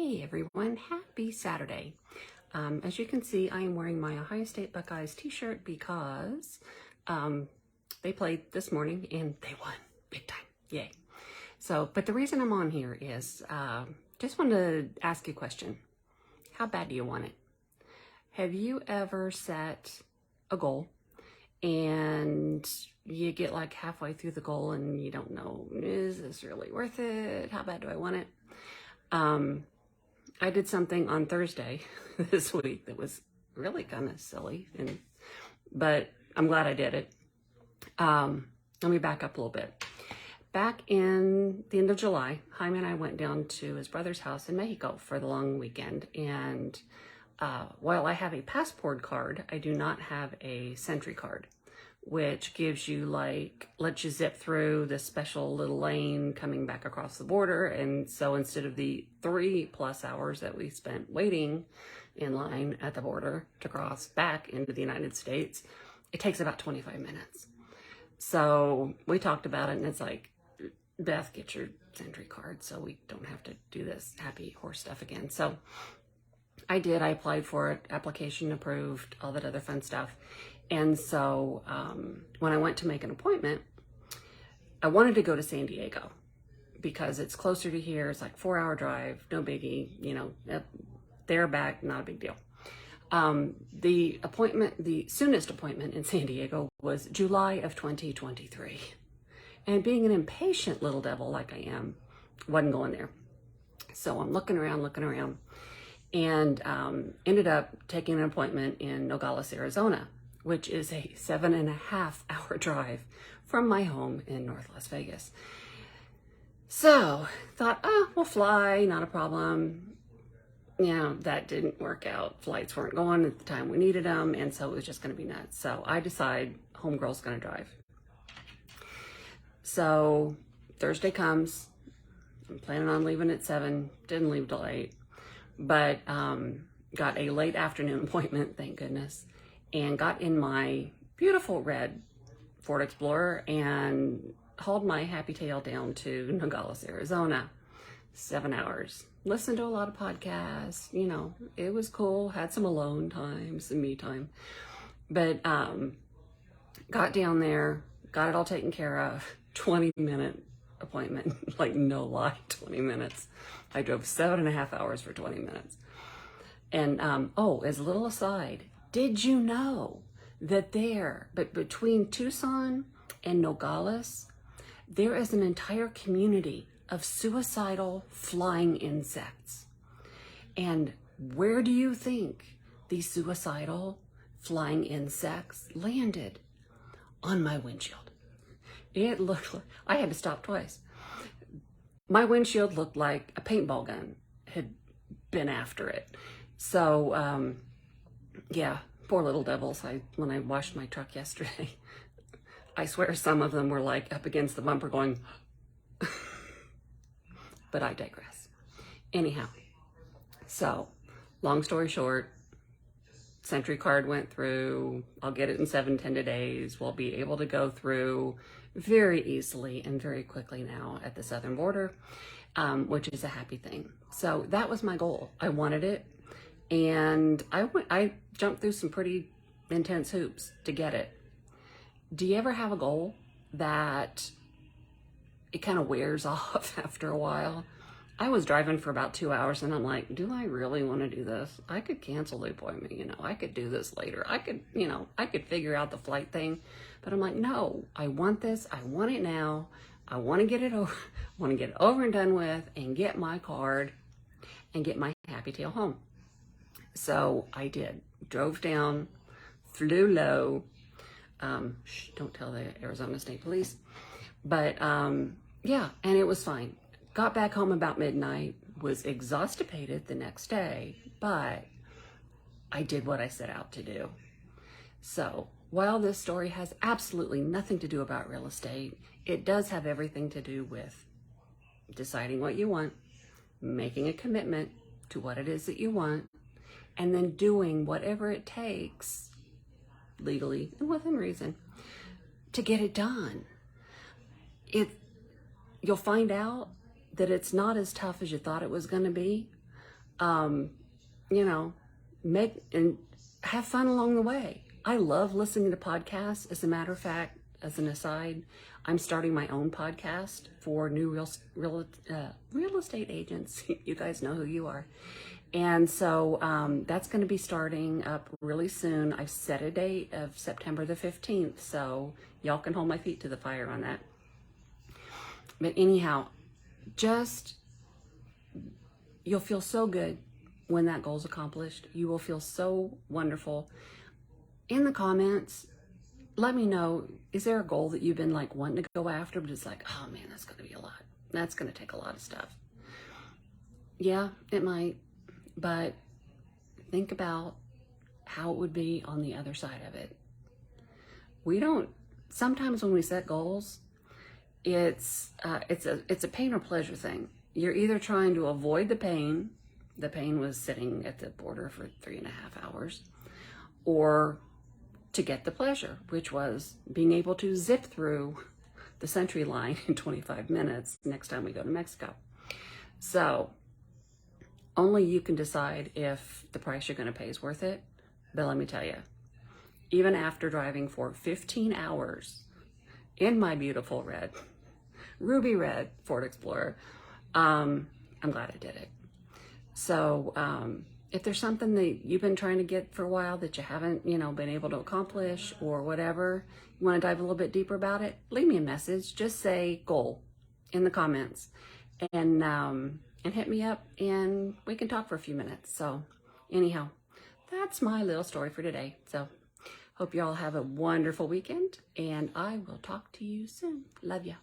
Hey everyone, happy Saturday. As you can see, I am wearing my Ohio State Buckeyes t-shirt because they played this morning and they won big time. Yay. But the reason I'm on here is just wanted to ask you a question. How bad do you want it? Have you ever set a goal and you get like halfway through the goal and you don't know, is this really worth it? How bad do I want it? I did something on Thursday this week that was really kind of silly, but I'm glad I did it. Let me back up a little bit. Back in the end of July, Jaime and I went down to his brother's house in Mexico for the long weekend. And while I have a passport card, I do not have a Sentry card, which gives you lets you zip through this special little lane coming back across the border. And so instead of the 3+ hours that we spent waiting in line at the border to cross back into the United States, it takes about 25 minutes. So we talked about it and it's like, Beth, get your Sentry card so we don't have to do this happy horse stuff again. So I did. I applied for it, application approved, all that other fun stuff. And so when I went to make an appointment, I wanted to go to San Diego because it's closer to here. It's like 4-hour drive, no biggie, there, back, not a big deal. The soonest appointment in San Diego was July of 2023. And being an impatient little devil like I am, wasn't going there. So I'm looking around, and ended up taking an appointment in Nogales, Arizona, which is a 7.5-hour drive from my home in North Las Vegas. So thought, we'll fly, not a problem. That didn't work out. Flights weren't going at the time we needed them, and so it was just gonna be nuts. So I decide homegirl's gonna drive. So Thursday comes, I'm planning on leaving at 7, didn't leave till 8, but got a late afternoon appointment, thank goodness, and got in my beautiful red Ford Explorer and hauled my happy tail down to Nogales, Arizona. 7 hours. Listened to a lot of podcasts, it was cool, had some alone time, some me time, but got down there, got it all taken care of. 20-minute appointment, like no lie, 20 minutes. I drove 7.5 hours for 20 minutes. And as a little aside, did you know that between Tucson and Nogales, there is an entire community of suicidal flying insects? And where do you think these suicidal flying insects landed? On my windshield. It looked like, I had to stop twice. My windshield looked like a paintball gun had been after it. So, yeah, poor little devils. When I washed my truck yesterday, I swear some of them were like up against the bumper going, but I digress. Anyhow, so long story short, Sentry card went through. I'll get it in 7-10 days. We'll be able to go through very easily and very quickly now at the southern border, which is a happy thing. So that was my goal. I wanted it, and I jumped through some pretty intense hoops to get it. Do you ever have a goal that it kind of wears off after a while? I was driving for about 2 hours and I'm like, do I really want to do this? I could cancel the appointment, I could do this later. I could figure out the flight thing, but I'm like, no, I want this. I want it now. I want to get it over. I want to get it over and done with and get my card and get my happy tail home. So I did. Drove down, flew low. Don't tell the Arizona State Police. But yeah, and it was fine. Got back home about midnight, was exhausted the next day, but I did what I set out to do. So while this story has absolutely nothing to do about real estate, it does have everything to do with deciding what you want, making a commitment to what it is that you want, and then doing whatever it takes, legally and within reason, to get it done. You'll find out that it's not as tough as you thought it was going to be, You know, make and have fun along the way. I love listening to podcasts. As a matter of fact, as an aside, I'm starting my own podcast for new real estate agents. You guys know who you are. And so that's going to be starting up really soon. I've set a date of September the 15th, so y'all can hold my feet to the fire on that. But anyhow, just, you'll feel so good when that goal's accomplished. You will feel so wonderful. In the comments, let me know, is there a goal that you've been like wanting to go after, but it's like, oh man, that's going to be a lot. That's going to take a lot of stuff. Yeah, it might. But think about how it would be on the other side of it. Sometimes when we set goals, it's a pain or pleasure thing. You're either trying to avoid the pain was sitting at the border for 3.5 hours, or to get the pleasure, which was being able to zip through the Century line in 25 minutes next time we go to Mexico. So only you can decide if the price you're going to pay is worth it. But let me tell you, even after driving for 15 hours in my beautiful ruby red Ford Explorer, I'm glad I did it. So if there's something that you've been trying to get for a while that you haven't, been able to accomplish or whatever, you want to dive a little bit deeper about it, leave me a message. Just say goal in the comments and hit me up and we can talk for a few minutes. So anyhow, that's my little story for today. So hope you all have a wonderful weekend and I will talk to you soon. Love ya.